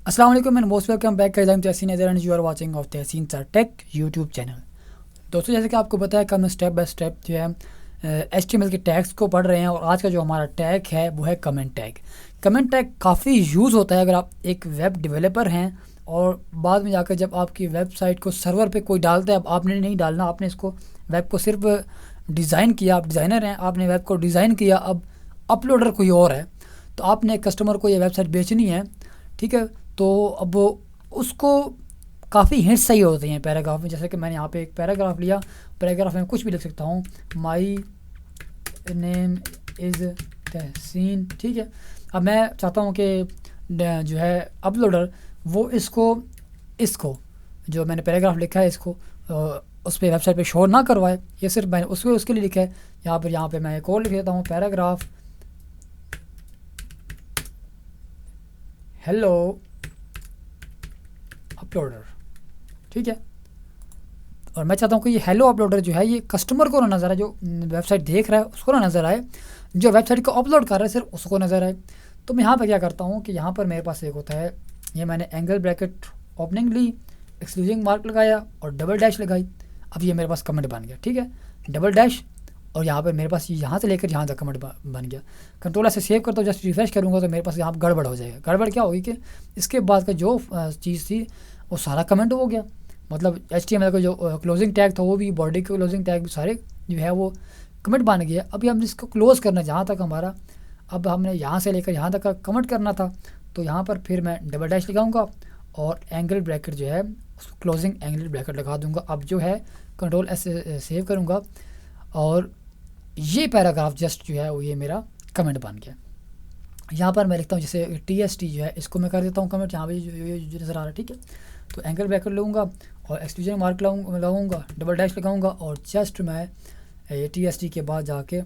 अस्सलाम वालेकुम and most welcome back guys. I am Tahseen Haider and you are watching of Tahseen sir tech YouTube channel. दोस्तों, जैसे कि आपको पता है कि हम स्टेप बाय स्टेप जो है HTML के टैग्स को पढ़ रहे हैं और आज का जो हमारा टैग है वो है कमेंट टैग। कमेंट टैग काफ़ी यूज़ होता है अगर आप एक वेब डेवलपर हैं और बाद में जाकर जब आपकी वेबसाइट को सर्वर पे कोई डालता है। अब आपने नहीं डालना, आपने इसको वेब को सिर्फ डिज़ाइन किया, आप डिज़ाइनर हैं, आपने वेब को डिज़ाइन किया, अब अपलोडर कोई और है तो आपने कस्टमर को ये वेबसाइट बेचनी है, ठीक है। तो अब उसको काफ़ी हिंट्स चाहिए होते हैं पैराग्राफ में। जैसे कि मैंने यहाँ पे एक पैराग्राफ लिया, पैराग्राफ में कुछ भी लिख सकता हूँ, माई नेम इज़ तहसीन, ठीक है। अब मैं चाहता हूँ कि जो है अपलोडर वो इसको जो मैंने पैराग्राफ लिखा है इसको उस पर वेबसाइट पे शो ना करवाए। ये सिर्फ मैंने उसके लिए लिखा है। यहाँ पे मैं एक और लिख देता हूँ, पैराग्राफ हेलो अपलोडर, ठीक है। और मैं चाहता हूँ कि ये हेलो अपलोडर जो है ये कस्टमर को ना नज़र आए, जो वेबसाइट देख रहा है उसको ना नज़र आए, जो वेबसाइट को अपलोड कर रहा है सिर्फ उसको नज़र आए। तो मैं यहाँ पर क्या करता हूँ कि यहाँ पर मेरे पास एक होता है, ये मैंने एंगल ब्रैकेट ओपनिंग ली, एक्सक्लूजिंग मार्क लगाया और डबल डैश लगाई। अब ये मेरे पास कमेंट बन गया, ठीक है। डबल डैश और यहाँ पर मेरे पास यहाँ से लेकर यहाँ तक कमेंट बन गया। कंट्रोल ऐसे सेव करता हूँ, जस्ट रिफ्रेश करूँगा तो मेरे पास यहाँ गड़बड़ हो जाएगा। गड़बड़ क्या होगी कि इसके बाद का जो चीज़ थी वो सारा कमेंट हो गया। मतलब HTML का जो क्लोजिंग टैग था वो भी, बॉडी के क्लोजिंग टैग भी सारे जो है वो कमेंट बन गया। अभी हम इसको क्लोज़ करना जहाँ तक हमारा, अब हमने यहाँ से लेकर यहाँ तक का कमेंट करना था तो यहाँ पर फिर मैं डबल डैश लगाऊंगा और एंगल ब्रैकेट जो है उसको क्लोजिंग एंगल ब्रैकेट लगा दूंगा। अब जो है कंट्रोल ऐसे सेव करूँगा और ये पैराग्राफ जस्ट जो है वो ये मेरा कमेंट बन गया। यहाँ पर मैं लिखता हूँ जैसे TST जो है इसको मैं कर देता हूँ कमेंट, यहाँ पे जो नज़र आ रहा है, ठीक है। तो एंगल ब्रैकेट लूँगा और एक्सक्लूजन मार्क लगाऊँगा, डबल डैश लगाऊँगा और जस्ट मैं ये TST के बाद जाके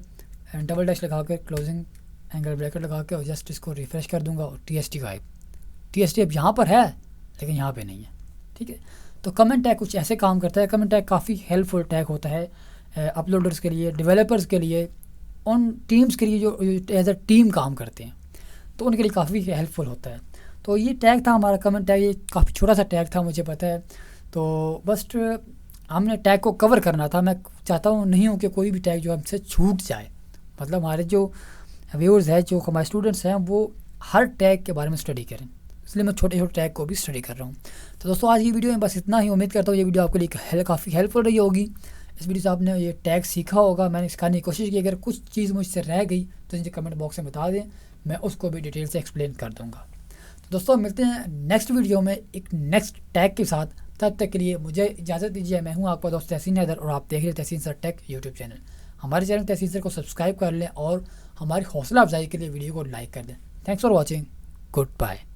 डबल डैश लगा के क्लोजिंग एंगल ब्रैकेट लगा के और जस्ट इसको रिफ़्रेश कर दूँगा और TST गायब। TST अब यहाँ पर है लेकिन यहाँ पर नहीं है, ठीक है। तो कमेंट टैग कुछ ऐसे काम करता है। कमेंट टैग काफ़ी हेल्पफुल टैग होता है अपलोडर्स के लिए, डेवलपर्स के लिए, उन टीम्स के लिए जो एज अ टीम काम करते हैं तो उनके लिए काफ़ी हेल्पफुल होता है। तो ये टैग था हमारा कमेंट टैग, ये काफ़ी छोटा सा टैग था मुझे पता है। तो बस हमने टैग को कवर करना था। मैं चाहता हूँ नहीं हूँ कि कोई भी टैग जो हमसे छूट जाए। मतलब हमारे जो व्यूअर्स हैं, जो हमारे स्टूडेंट्स हैं, वो हर टैग के बारे में स्टडी करें, इसलिए मैं छोटे छोटे टैग को भी स्टडी कर रहा हूँ। तो दोस्तों आज की वीडियो में बस इतना ही। उम्मीद करता हूँ ये वीडियो आपके लिए काफ़ी हेल्पफुल रही होगी। इस वीडियो से आपने ये टैग सीखा होगा, मैंने सिखाने की कोशिश की। अगर कुछ चीज़ मुझसे रह गई तो मुझे कमेंट बॉक्स में बता दें, मैं उसको भी डिटेल से एक्सप्लेन कर दूंगा। तो दोस्तों मिलते हैं नेक्स्ट वीडियो में एक नेक्स्ट टैग के साथ। तब तक के लिए मुझे इजाज़त दीजिए। मैं हूं आपका दोस्त तहसीन हैदर और आप देख रहे हैं तहसीन सर टेक यूट्यूब चैनल। हमारे चैनल तहसीन सर को सब्सक्राइब कर लें और हमारी हौसला अफजाई के लिए वीडियो को लाइक कर दें। Thanks for watching, good bye.